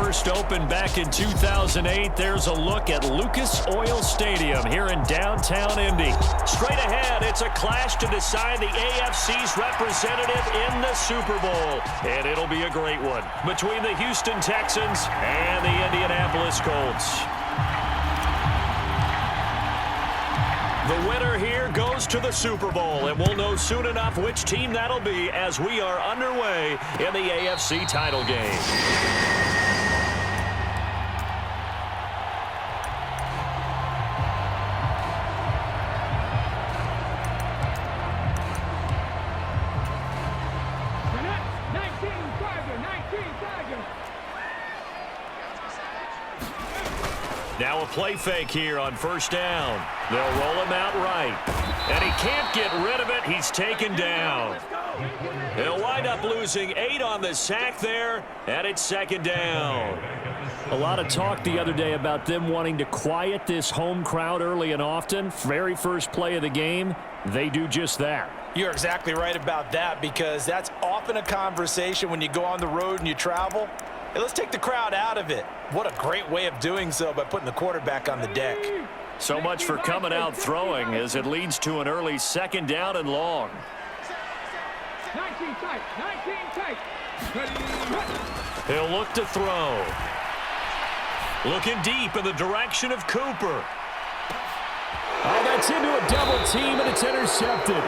first opened back in 2008. There's a look at Lucas Oil Stadium here in downtown Indy. Straight ahead, it's a clash to decide the AFC's representative in the Super Bowl. And it'll be a great one between the Houston Texans and the Indianapolis Colts. The winner here goes to the Super Bowl, and we'll know soon enough which team that'll be as we are underway in the AFC title game. Now a play fake here on first down. They'll roll him out right. And he can't get rid of it. He's taken down. He'll wind up losing 8 on the sack there, and it's second down. A lot of talk the other day about them wanting to quiet this home crowd early and often. Very first play of the game, they do just that. You're exactly right about that, because that's often a conversation when you go on the road and you travel. Hey, let's take the crowd out of it. What a great way of doing so by putting the quarterback on the deck. So much for coming out throwing as it leads to an early second down and long. 19 tight, 19 tight. He'll look to throw. Looking deep in the direction of Cooper. Oh, that's into a double team, and it's intercepted.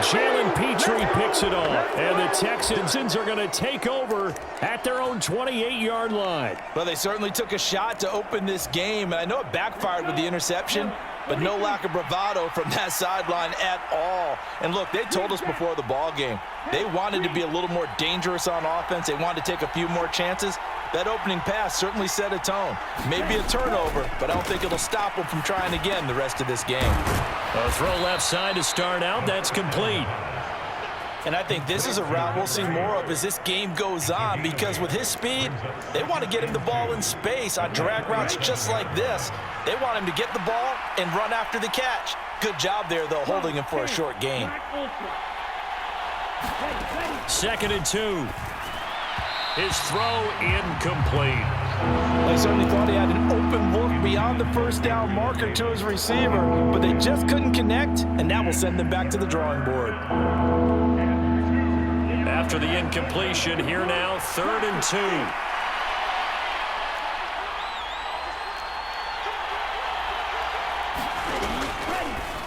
Jalen Petrie picks it off, and the Texans are going to take over at their own 28-yard line. Well, they certainly took a shot to open this game, and I know it backfired with the interception, but no lack of bravado from that sideline at all. And look, they told us before the ball game, they wanted to be a little more dangerous on offense. They wanted to take a few more chances. That opening pass certainly set a tone. Maybe a turnover, but I don't think it'll stop them from trying again the rest of this game. A throw left side to start out. That's complete. And I think this is a route we'll see more of as this game goes on, because with his speed, they want to get him the ball in space on drag routes just like this. They want him to get the ball and run after the catch. Good job there, though, holding him for a short gain. 2nd and 2. His throw incomplete. They certainly thought he had an open look beyond the first down marker to his receiver, but they just couldn't connect, and that will send them back to the drawing board. After the incompletion, here now, 3rd and 2.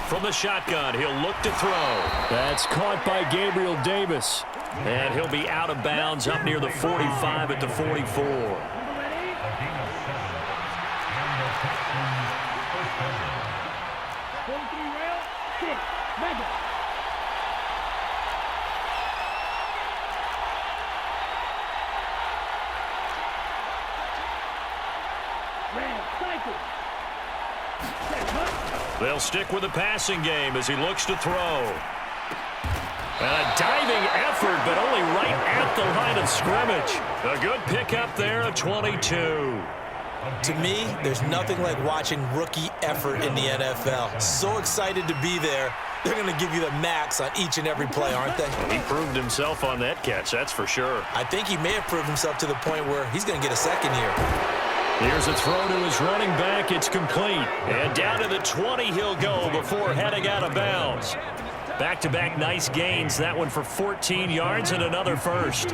From the shotgun, he'll look to throw. That's caught by Gabriel Davis. And he'll be out of bounds up near the 45 at the 44. They'll stick with the passing game as he looks to throw. And a diving effort, but only right at the line of scrimmage. A good pickup there, a 22. To me, there's nothing like watching rookie effort in the NFL. So excited to be there. They're going to give you the max on each and every play, aren't they? He proved himself on that catch, that's for sure. I think he may have proved himself to the point where he's going to get a second here. Here's a throw to his running back. It's complete. And down to the 20 he'll go before heading out of bounds. Back-to-back nice gains. That one for 14 yards and another first.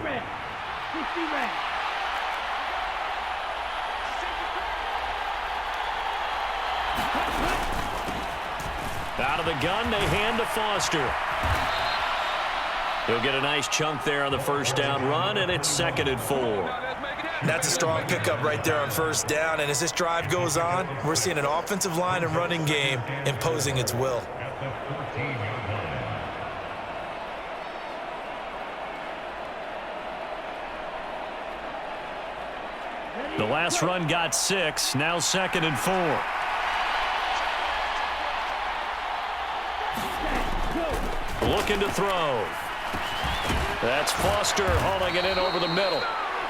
Out of the gun, they hand to Foster. He'll get a nice chunk there on the first down run, and it's 2nd and 4. That's a strong pickup right there on first down, and as this drive goes on, we're seeing an offensive line and running game imposing its will. The last run got 6, now 2nd and 4. Looking to throw. That's Foster hauling it in over the middle.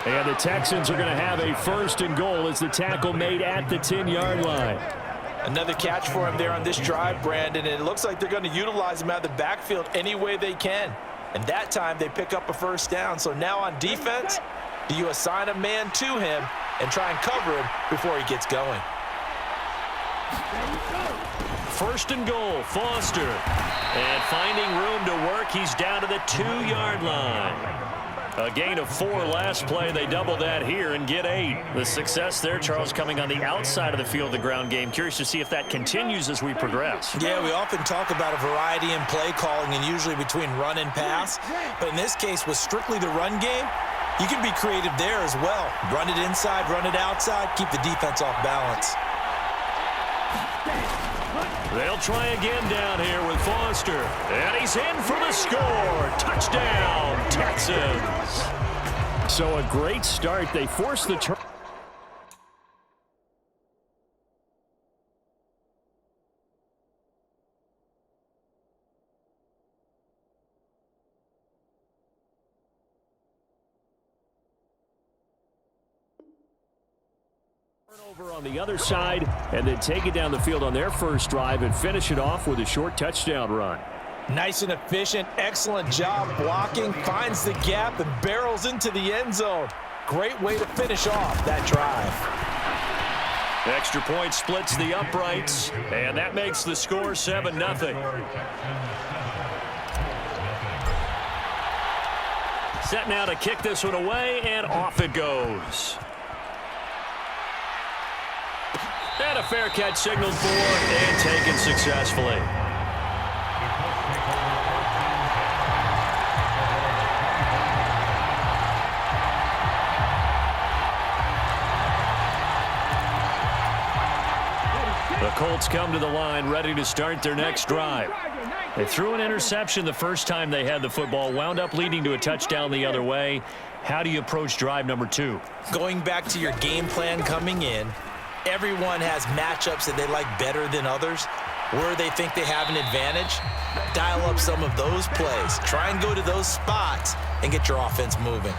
And the Texans are going to have a 1st and goal as the tackle made at the 10-yard line. Another catch for him there on this drive, Brandon, and it looks like they're going to utilize him out of the backfield any way they can. And that time they pick up a first down. So now on defense, do you assign a man to him, and try and cover him before he gets going. First and goal, Foster. And finding room to work, he's down to the 2-yard line. A gain of 4 last play. They double that here and get 8. The success there, Charles, coming on the outside of the field, the ground game. Curious to see if that continues as we progress. Yeah, we often talk about a variety in play calling and usually between run and pass. But in this case, with strictly the run game, you can be creative there as well. Run it inside, run it outside, keep the defense off balance. They'll try again down here with Foster. And he's in for the score. Touchdown, Texans. So a great start. They force the turn. Over on the other side, and then take it down the field on their first drive and finish it off with a short touchdown run. Nice and efficient, excellent job blocking, finds the gap and barrels into the end zone. Great way to finish off that drive. Extra point splits the uprights, and that makes the score 7-0. Set now to kick this one away, and off it goes. And a fair catch signaled for and taken successfully. The Colts come to the line ready to start their next drive. They threw an interception the first time they had the football, wound up leading to a touchdown the other way. How do you approach drive number 2? Going back to your game plan coming in, everyone has matchups that they like better than others, where they think they have an advantage. Dial up some of those plays. Try and go to those spots and get your offense moving.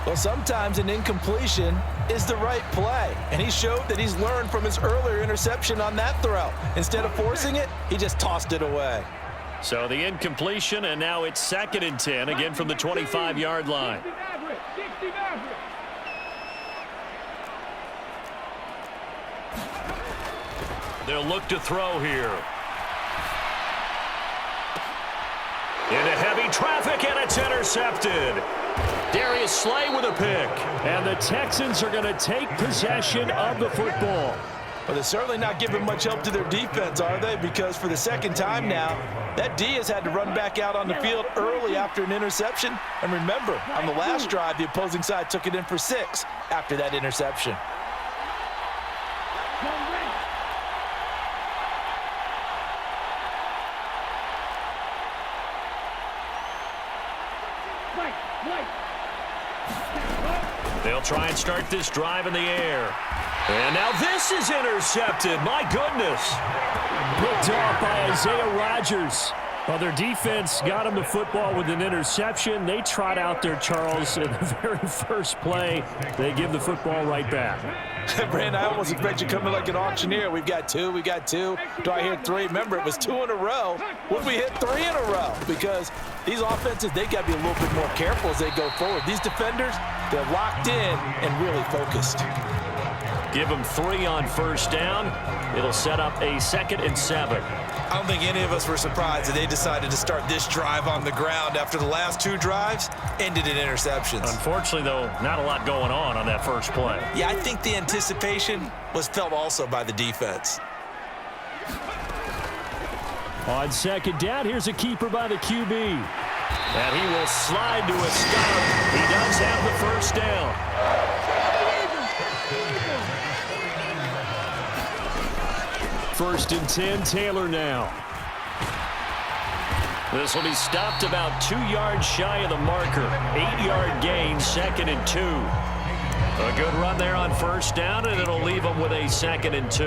Well, sometimes an incompletion is the right play, and he showed that he's learned from his earlier interception on that throw. Instead of forcing it, he just tossed it away. So the incompletion, and now it's 2nd and 10, again from the 25-yard line. They'll look to throw here. Into heavy traffic, and it's intercepted. Darius Slay with a pick. And the Texans are going to take possession of the football. Well, they're certainly not giving much help to their defense, are they? Because for the second time now, that D has had to run back out on the field early after an interception. And remember, on the last drive, the opposing side took it in for 6 after that interception. They'll try and start this drive in the air. And now this is intercepted. My goodness. Picked off by Isaiah Rodgers. Well, their defense got him the football with an interception. They trot out there, Charles, in the very first play. They give the football right back. Brandon, I almost expect you coming like an auctioneer. We've got 2, we got 2. Do I hear 3? Remember, it was 2 in a row. Would we hit 3 in a row? Because these offenses, they got to be a little bit more careful as they go forward. These defenders, they're locked in and really focused. Give them 3 on first down. It'll set up a 2nd and 7. I don't think any of us were surprised that they decided to start this drive on the ground after the last 2 drives ended in interceptions. Unfortunately, though, not a lot going on that first play. Yeah, I think the anticipation was felt also by the defense. On 2nd down, here's a keeper by the QB. And he will slide to a stop. He does have the first down. First and 10, Taylor now. This will be stopped about 2 yards shy of the marker. 8-yard gain, 2nd and 2. A good run there on first down, and it'll leave them with a 2nd and 2.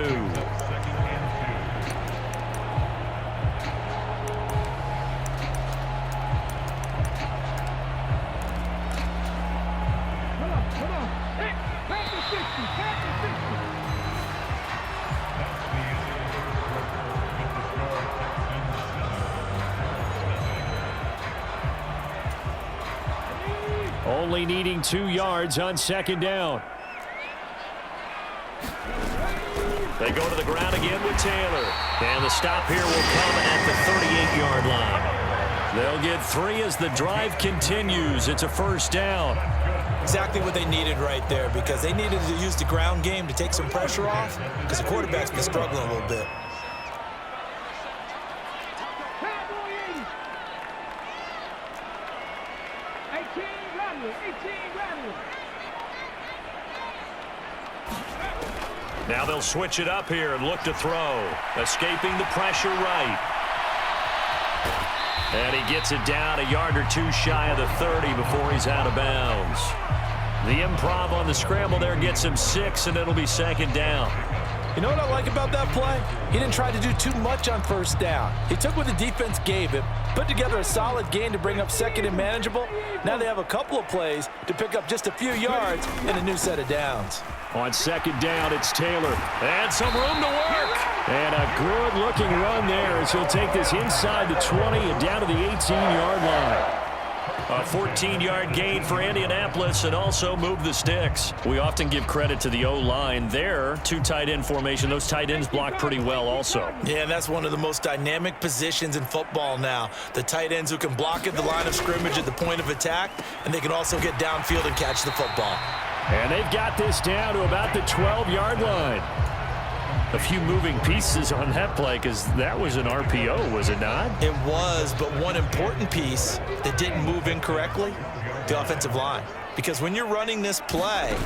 Only needing 2 yards on 2nd down. They go to the ground again with Taylor. And the stop here will come at the 38-yard line. They'll get 3 as the drive continues. It's a first down. Exactly what they needed right there, because they needed to use the ground game to take some pressure off, because the quarterback's been struggling a little bit. Cowboy 80. 18 Radley. 18 Radley. Now they'll switch it up here and look to throw. Escaping the pressure right. And he gets it down a yard or two shy of the 30 before he's out of bounds. The improv on the scramble there gets him 6, and it'll be second down. You know what I like about that play? He didn't try to do too much on first down. He took what the defense gave him, put together a solid gain to bring up second and manageable. Now they have a couple of plays to pick up just a few yards and a new set of downs. On second down, it's Taylor. And some room to work. And a good-looking run there as he'll take this inside the 20 and down to the 18-yard line. A 14-yard gain for Indianapolis and also move the sticks. We often give credit to the O-line. There, 2 tight end formation. Those tight ends block pretty well also. Yeah, and that's one of the most dynamic positions in football now. The tight ends who can block at the line of scrimmage at the point of attack, and they can also get downfield and catch the football. And they've got this down to about the 12-yard line. A few moving pieces on that play because that was an RPO, was it not? It was, but one important piece that didn't move incorrectly, the offensive line. Because when you're running this play,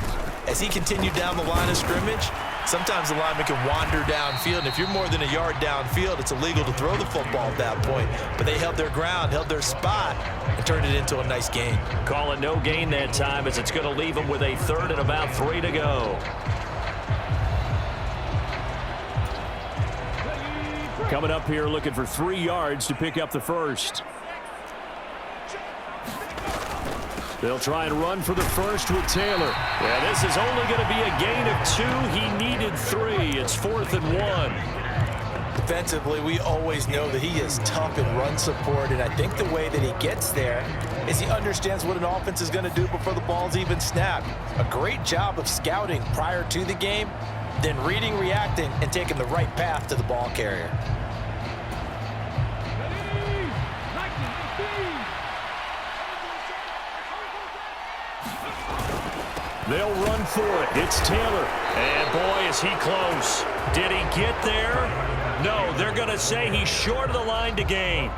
as he continued down the line of scrimmage, sometimes the lineman can wander downfield. And if you're more than a yard downfield, it's illegal to throw the football at that point. But they held their ground, held their spot, and turned it into a nice gain. Call it no gain that time as it's going to leave them with a 3rd and about 3 to go. Coming up here looking for 3 yards to pick up the first. They'll try and run for the first with Taylor. Yeah, this is only going to be a gain of 2. He needed 3. It's 4th and 1. Defensively, we always know that he is tough in run support, and I think the way that he gets there is he understands what an offense is going to do before the ball's even snapped. A great job of scouting prior to the game, then reading, reacting, and taking the right path to the ball carrier. They'll run for it. It's Taylor. And boy, is he close. Did he get there? No, they're going to say he's short of the line to gain.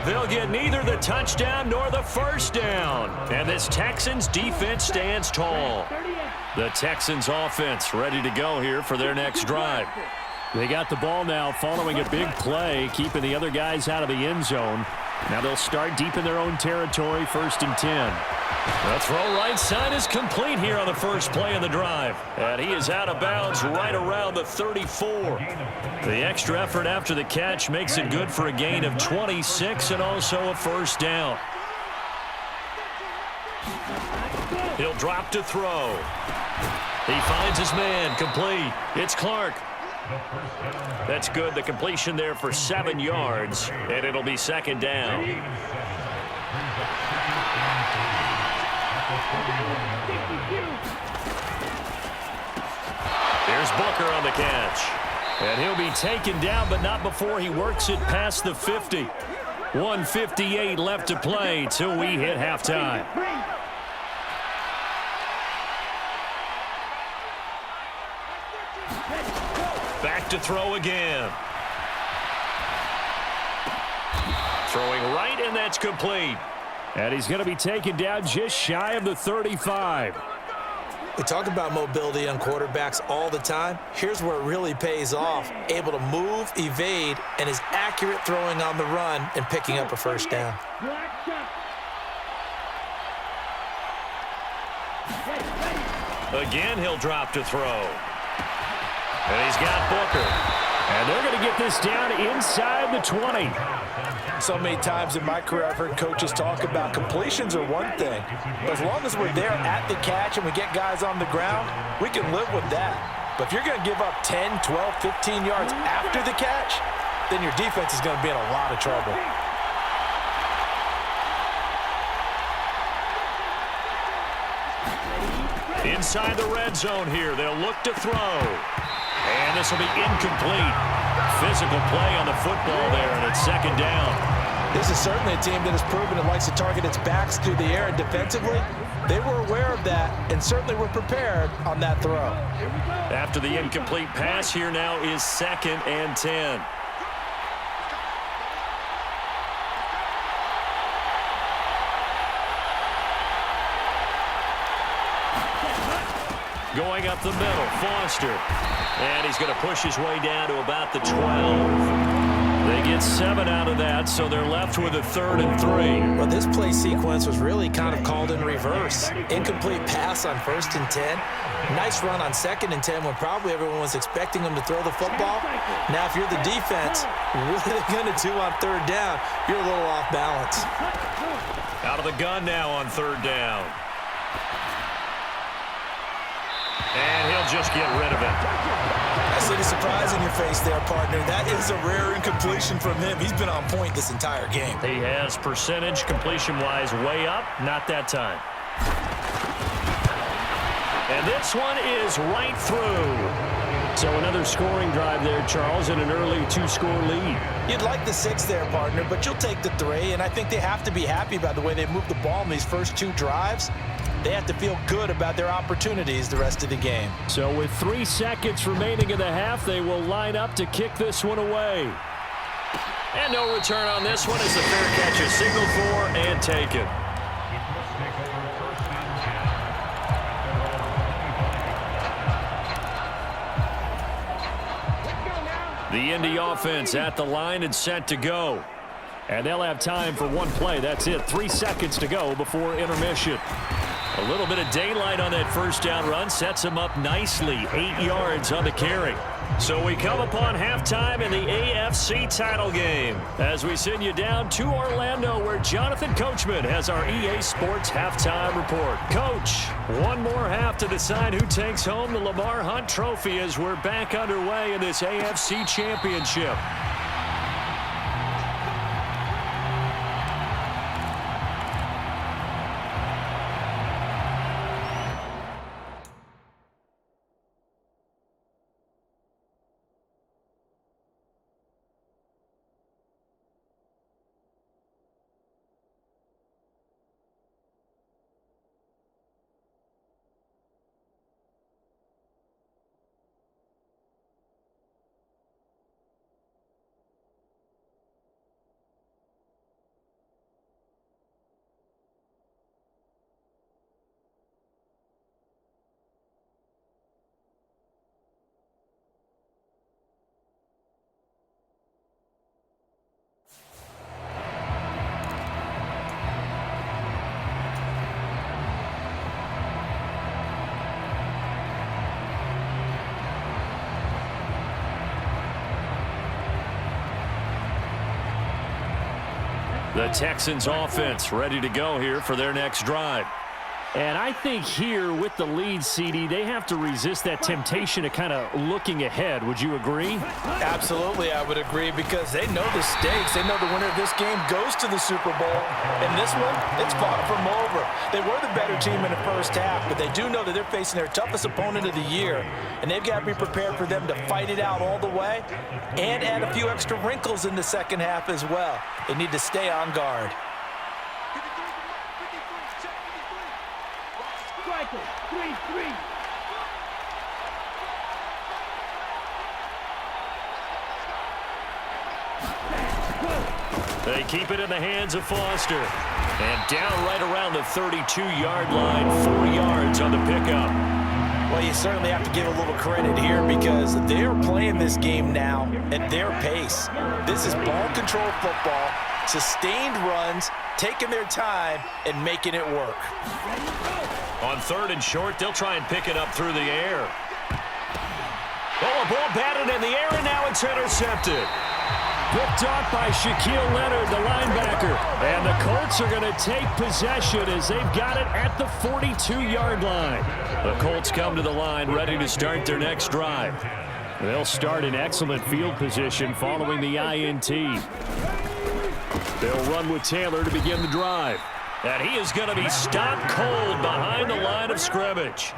They'll get neither the touchdown nor the first down. And this Texans defense stands tall. The Texans offense ready to go here for their next drive. They got the ball now following a big play, keeping the other guys out of the end zone. Now they'll start deep in their own territory, 1st and 10. The throw right side is complete here on the first play of the drive. And he is out of bounds right around the 34. The extra effort after the catch makes it good for a gain of 26 and also a first down. He'll drop to throw. He finds his man, complete. It's Clark. That's good. The completion there for 7 yards, and it'll be second down. Here's Booker on the catch. And he'll be taken down, but not before he works it past the 50. 1:58 left to play till we hit halftime. Back to throw again. Throwing right, and that's complete. And he's going to be taken down just shy of the 35. We talk about mobility on quarterbacks all the time. Here's where it really pays off. Able to move, evade, and is accurate throwing on the run and picking up a first down. Again, he'll drop to throw. And he's got Booker. And they're going to get this down inside the 20. So many times in my career, I've heard coaches talk about completions are one thing. But as long as we're there at the catch and we get guys on the ground, we can live with that. But if you're going to give up 10, 12, 15 yards after the catch, then your defense is going to be in a lot of trouble. Inside the red zone here, they'll look to throw. And this will be incomplete. Physical play on the football there, and it's second down. This is certainly a team that has proven it likes to target its backs through the air, and defensively, they were aware of that and certainly were prepared on that throw. After the incomplete pass, here now is 2nd and 10. Going up the middle, Foster. And he's going to push his way down to about the 12. They get 7 out of that, so they're left with a 3rd and 3. Well, this play sequence was really kind of called in reverse. Incomplete pass on 1st and 10. Nice run on 2nd and 10 when probably everyone was expecting him to throw the football. Now, if you're the defense, what are they going to do on 3rd down? You're a little off balance. Out of the gun now on 3rd down. And he'll just get rid of it. I see the surprise in your face there, partner. That is a rare incompletion from him. He's been on point this entire game. He has percentage completion-wise way up. Not that time. And this one is right through. So another scoring drive there, Charles, and an early 2-score lead. You'd like the 6 there, partner, but you'll take the 3, and I think they have to be happy about the way they moved the ball in these first 2 drives. They have to feel good about their opportunities the rest of the game. So with 3 seconds remaining in the half, they will line up to kick this one away. And no return on this one as the fair catch is signaled for and taken. The Indy offense at the line and set to go. And they'll have time for one play. That's it. 3 seconds to go before intermission. A little bit of daylight on that first down run sets him up nicely. 8 yards on the carry. So we come upon halftime in the AFC title game as we send you down to Orlando where Jonathan Coachman has our EA Sports halftime report. Coach, one more half to decide who takes home the Lamar Hunt Trophy as we're back underway in this AFC championship. The Texans offense ready to go here for their next drive. And I think here with the lead, CD, they have to resist that temptation of kind of looking ahead. Would you agree? Absolutely, I would agree, because they know the stakes. They know the winner of this game goes to the Super Bowl. And this one, it's far from over. They were the better team in the first half, but they do know that they're facing their toughest opponent of the year. And they've got to be prepared for them to fight it out all the way and add a few extra wrinkles in the second half as well. They need to stay on guard. Striker, 3-3. They keep it in the hands of Foster. And down right around the 32-yard line, 4 yards on the pickup. Well, you certainly have to give a little credit here because they're playing this game now at their pace. This is ball control football, sustained runs, taking their time, and making it work. On 3rd and short, they'll try and pick it up through the air. Oh, a ball batted in the air, and now it's intercepted. Picked off by Shaquille Leonard, the linebacker. And the Colts are going to take possession as they've got it at the 42-yard line. The Colts come to the line ready to start their next drive. They'll start in excellent field position following the INT. They'll run with Taylor to begin the drive. And he is going to be stopped cold behind the line of scrimmage.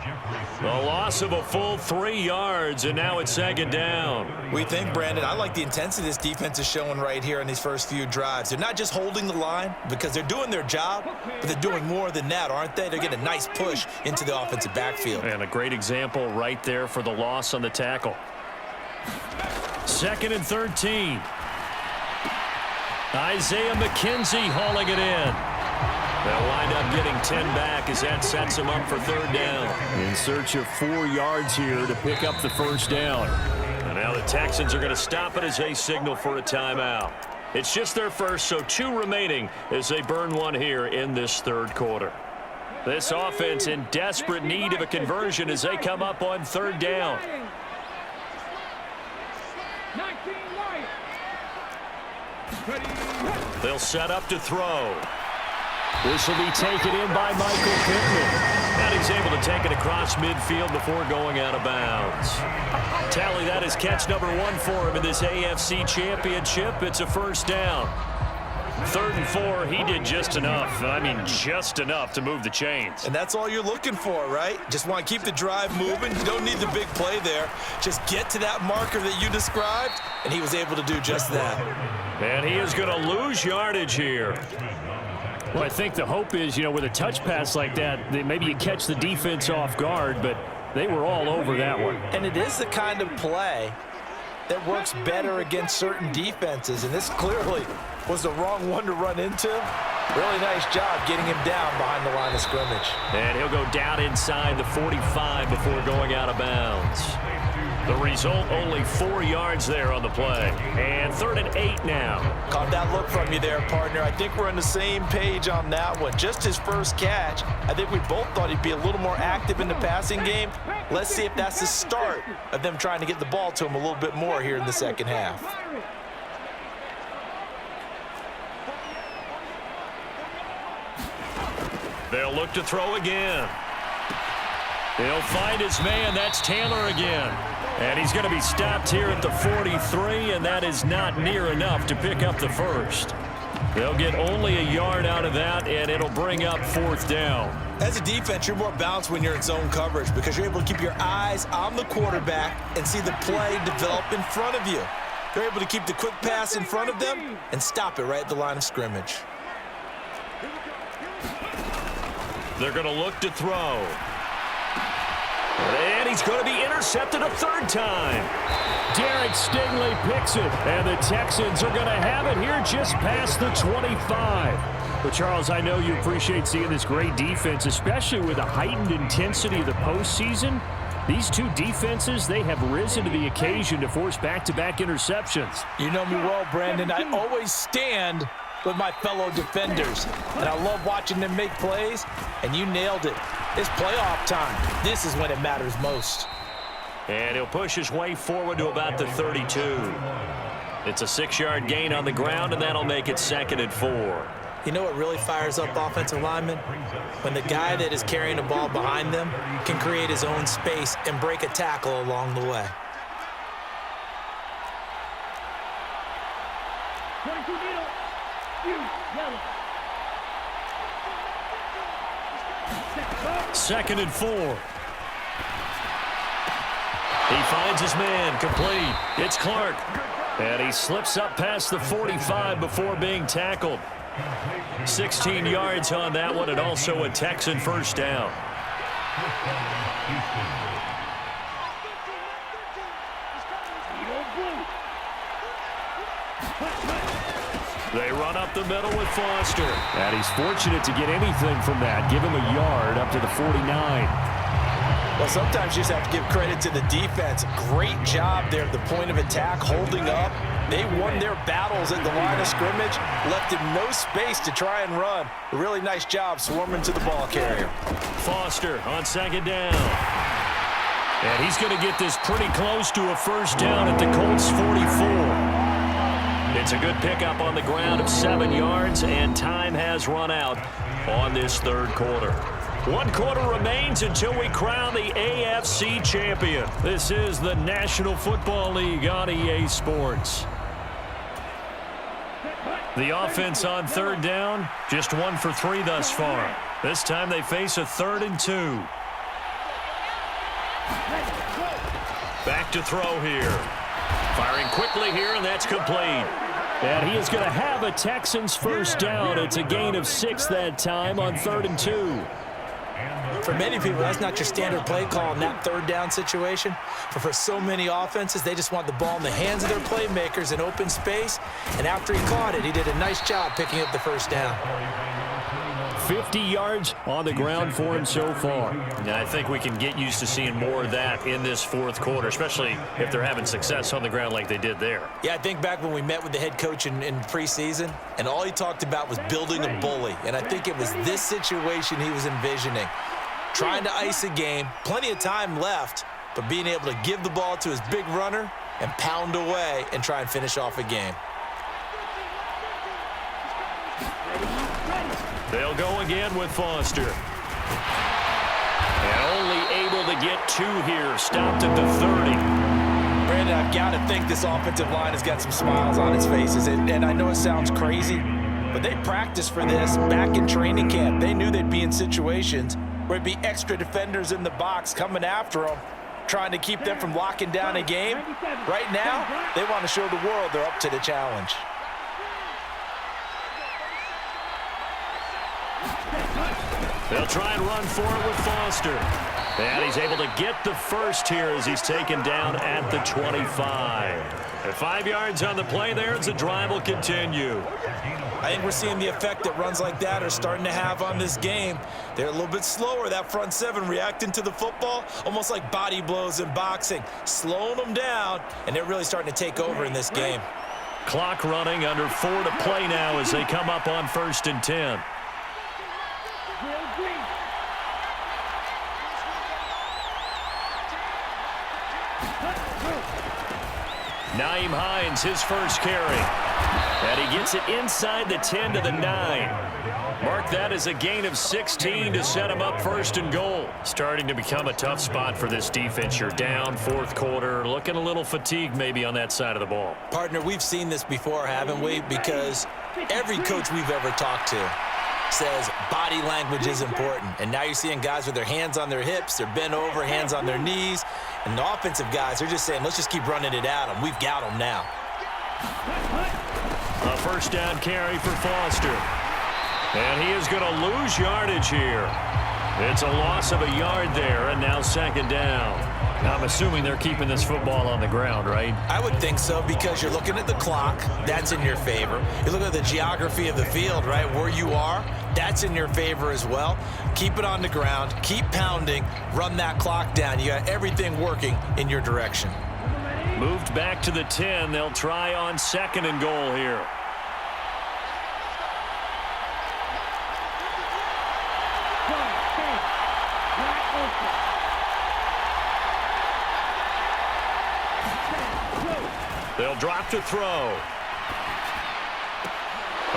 A loss of a full 3 yards, and now it's second down. We think, Brandon, I like the intensity this defense is showing right here in these first few drives. They're not just holding the line because they're doing their job, but they're doing more than that, aren't they? They're getting a nice push into the offensive backfield. And a great example right there for the loss on the tackle. 2nd and 13. Isaiah McKenzie hauling it in. They'll wind up getting 10 back as that sets them up for 3rd down. In search of 4 yards here to pick up the 1st down. And now the Texans are going to stop it as they signal for a timeout. It's just their first, so 2 remaining as they burn one here in this 3rd quarter. This offense in desperate need of a conversion as they come up on 3rd down. 19 right. They'll set up to throw. This will be taken in by Michael Pittman. And he's able to take it across midfield before going out of bounds. Tally, that is catch number 1 for him in this AFC Championship. It's a 1st down. 3rd and 4, he did just enough. I mean, just enough to move the chains. And that's all you're looking for, right? Just want to keep the drive moving. You don't need the big play there. Just get to that marker that you described, and he was able to do just that. And he is going to lose yardage here. Well, I think the hope is, with a touch pass like that, maybe you catch the defense off guard, but they were all over that one. And it is the kind of play that works better against certain defenses, and this clearly was the wrong one to run into. Really nice job getting him down behind the line of scrimmage. And he'll go down inside the 45 before going out of bounds. The result, only 4 yards there on the play. And 3rd and 8 now. Caught that look from you there, partner. I think we're on the same page on that one. Just his first catch. I think we both thought he'd be a little more active in the passing game. Let's see if that's the start of them trying to get the ball to him a little bit more here in the second half. They'll look to throw again. He'll find his man. That's Taylor again. And he's going to be stopped here at the 43, and that is not near enough to pick up the 1st. They'll get only a yard out of that, and it'll bring up 4th down. As a defense, you're more balanced when you're in zone coverage because you're able to keep your eyes on the quarterback and see the play develop in front of you. They're able to keep the quick pass in front of them and stop it right at the line of scrimmage. They're going to look to throw. And he's going to be intercepted a 3rd time. Derek Stingley picks it, and the Texans are going to have it here just past the 25. But, Charles, I know you appreciate seeing this great defense, especially with the heightened intensity of the postseason. These 2 defenses, they have risen to the occasion to force back-to-back interceptions. You know me well, Brandon. I always stand with my fellow defenders, and I love watching them make plays, and you nailed it. It's playoff time. This is when it matters most. And he'll push his way forward to about the 32. It's a 6-yard gain on the ground, and that'll make it 2nd and 4. You know what really fires up offensive linemen? When the guy that is carrying the ball behind them can create his own space and break a tackle along the way. 22 middle. Yellow. 2nd and 4. He finds his man, complete. It's Clark. And he slips up past the 45 before being tackled. 16 yards on that one, and also a Texan 1st down. They run up the middle with Foster. And he's fortunate to get anything from that. Give him a yard up to the 49. Well, sometimes you just have to give credit to the defense. Great job there at the point of attack, holding up. They won their battles at the line of scrimmage, left him no space to try and run. A really nice job swarming to the ball carrier. Foster on 2nd down. And he's going to get this pretty close to a 1st down at the Colts 44. It's a good pickup on the ground of 7 yards, and time has run out on this 3rd quarter. 1 quarter remains until we crown the AFC champion. This is the National Football League on EA Sports. Set, The offense on third down, just 1 for 3 thus far. This time they face a 3rd and 2. Back to throw here. Firing quickly here, and that's complete. And he is going to have a Texans first down. It's a gain of 6 that time on 3rd and 2. For many people, that's not your standard play call in that 3rd down situation. But for so many offenses, they just want the ball in the hands of their playmakers in open space. And after he caught it, he did a nice job picking up the first down. 50 yards on the ground for him so far. Yeah, I think we can get used to seeing more of that in this 4th quarter, especially if they're having success on the ground like they did there. Yeah, I think back when we met with the head coach in preseason, and all he talked about was building a bully. And I think it was this situation he was envisioning. Trying to ice a game, plenty of time left, but being able to give the ball to his big runner and pound away and try and finish off a game. They'll go again with Foster. And only able to get 2 here. Stopped at the 30. Brandon, I've got to think this offensive line has got some smiles on its faces. And I know it sounds crazy, but they practiced for this back in training camp. They knew they'd be in situations where it'd be extra defenders in the box coming after them, trying to keep them from locking down a game. Right now, they want to show the world they're up to the challenge. They'll try and run for it with Foster. And he's able to get the first here as he's taken down at the 25. At 5 yards on the play there as the drive will continue. I think we're seeing the effect that runs like that are starting to have on this game. They're a little bit slower, that front 7, reacting to the football, almost like body blows in boxing, slowing them down, and they're really starting to take over in this game. Clock running, under 4 to play now as they come up on 1st and 10. Nyheim Hines, his first carry. And he gets it inside the 10 to the 9. Mark that as a gain of 16 to set him up 1st and goal. Starting to become a tough spot for this defense. You're down 4th quarter, looking a little fatigued maybe on that side of the ball. Partner, we've seen this before, haven't we? Because every coach we've ever talked to says body language is important. And now you're seeing guys with their hands on their hips, they're bent over, hands on their knees. And the offensive guys are just saying, let's just keep running it at them. We've got them now. A 1st down carry for Foster. And he is going to lose yardage here. It's a loss of a yard there, and now 2nd down. I'm assuming they're keeping this football on the ground, right? I would think so, because you're looking at the clock. That's in your favor. You're looking at the geography of the field, right? Where you are, that's in your favor as well. Keep it on the ground. Keep pounding. Run that clock down. You got everything working in your direction. Moved back to the 10. They'll try on 2nd and goal here. They'll drop to throw.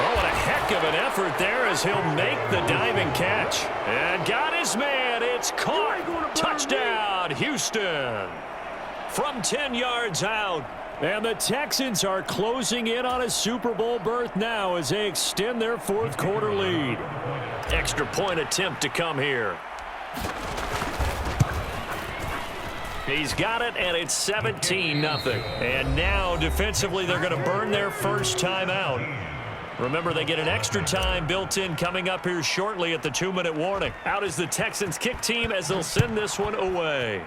Oh, what a heck of an effort there as he'll make the diving catch. And got his man. It's caught. Touchdown, Houston. From 10 yards out. And the Texans are closing in on a Super Bowl berth now as they extend their 4th quarter lead. Extra point attempt to come here. He's got it, and it's 17-0. And now, defensively, they're going to burn their first timeout. Remember, they get an extra time built in coming up here shortly at the 2-minute warning. Out is the Texans kick team as they'll send this one away.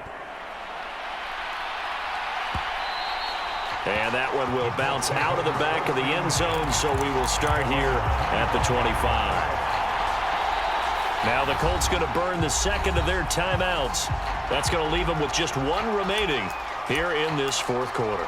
And that one will bounce out of the back of the end zone, so we will start here at the 25. Now the Colts going to burn the 2nd of their timeouts. That's going to leave them with just 1 remaining here in this 4th quarter.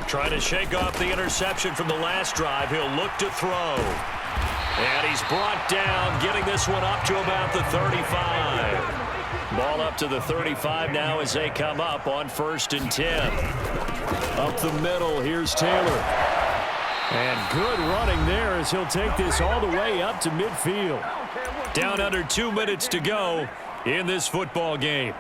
Trying to shake off the interception from the last drive. He'll look to throw. And he's brought down, getting this one up to about the 35. Ball up to the 35 now as they come up on 1st and 10. Up the middle, here's Taylor. And good running there as he'll take this all the way up to midfield. Down under 2 minutes to go in this football game.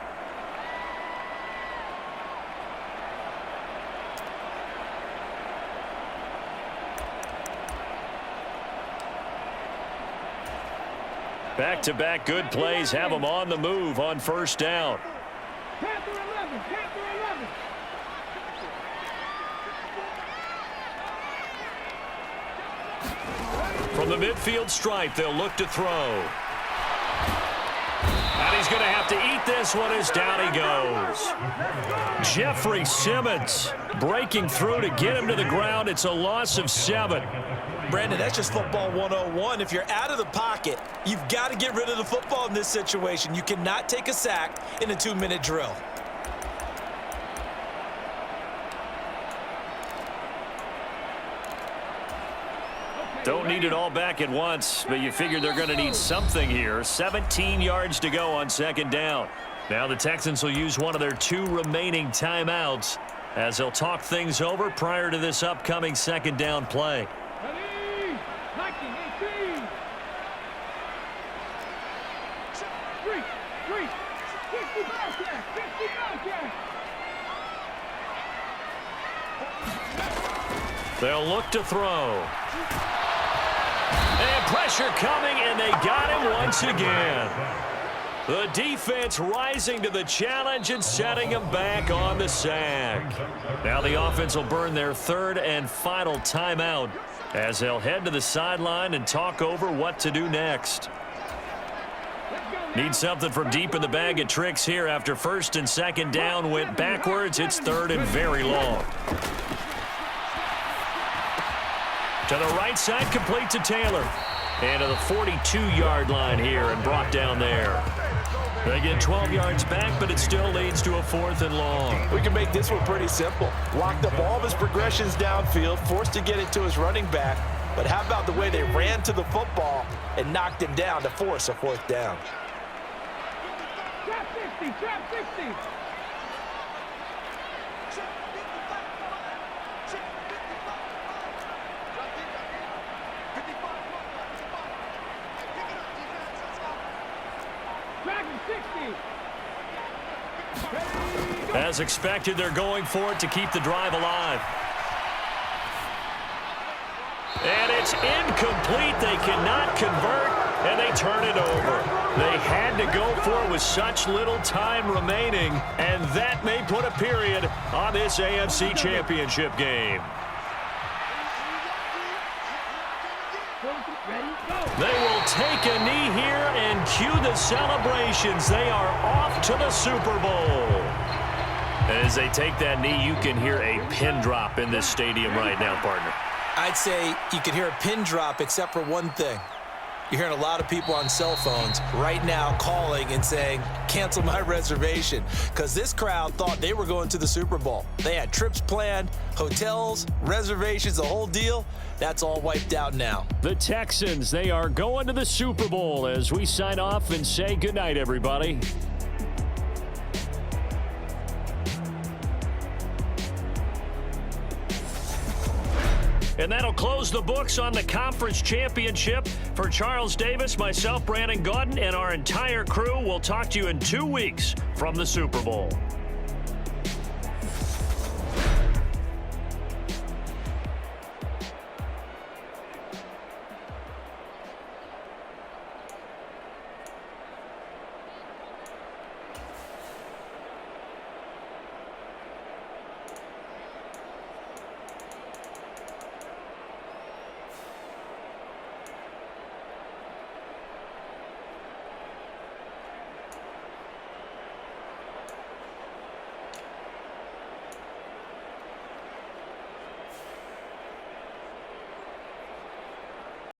Back-to-back good plays have them on the move on 1st down. Panther 11, Panther 11. From the midfield stripe, they'll look to throw. And he's going to have to eat this one as down he goes. Jeffrey Simmons breaking through to get him to the ground. It's a loss of 7. Brandon, that's just football 101. If you're out of the pocket, you've got to get rid of the football in this situation. You cannot take a sack in a 2-minute drill. Don't need it all back at once, but you figure they're going to need something here. 17 yards to go on 2nd down. Now the Texans will use one of their 2 remaining timeouts as they'll talk things over prior to this upcoming 2nd down play. Ready? 19, 18. 3, 50 Bobcat, 50 Bobcat. They'll look to throw. And pressure coming, and they got him once again. The defense rising to the challenge and setting him back on the sack. Now the offense will burn their 3rd and final timeout as they'll head to the sideline and talk over what to do next. Need something from deep in the bag of tricks here after 1st and 2nd down went backwards. It's 3rd and very long. To the right side, complete to Taylor. And to the 42-yard line here and brought down there. They get 12 yards back, but it still leads to a 4th and long. We can make this one pretty simple. Locked up all of his progressions downfield, forced to get it to his running back. But how about the way they ran to the football and knocked him down to force a 4th down? Trap 60, trap 60. As expected, they're going for it to keep the drive alive. And it's incomplete. They cannot convert, and they turn it over. They had to go for it with such little time remaining, and that may put a period on this AFC Championship game. They will take a knee here and cue the celebrations. They are off to the Super Bowl. And as they take that knee, you can hear a pin drop in this stadium right now, partner. I'd say you could hear a pin drop except for one thing. You're hearing a lot of people on cell phones right now calling and saying, cancel my reservation, because this crowd thought they were going to the Super Bowl. They had trips planned, hotels, reservations, the whole deal. That's all wiped out now. The Texans, they are going to the Super Bowl as we sign off and say goodnight, everybody. And that'll close the books on the conference championship. For Charles Davis, myself, Brandon Gaudin, and our entire crew, we'll talk to you in 2 weeks from the Super Bowl.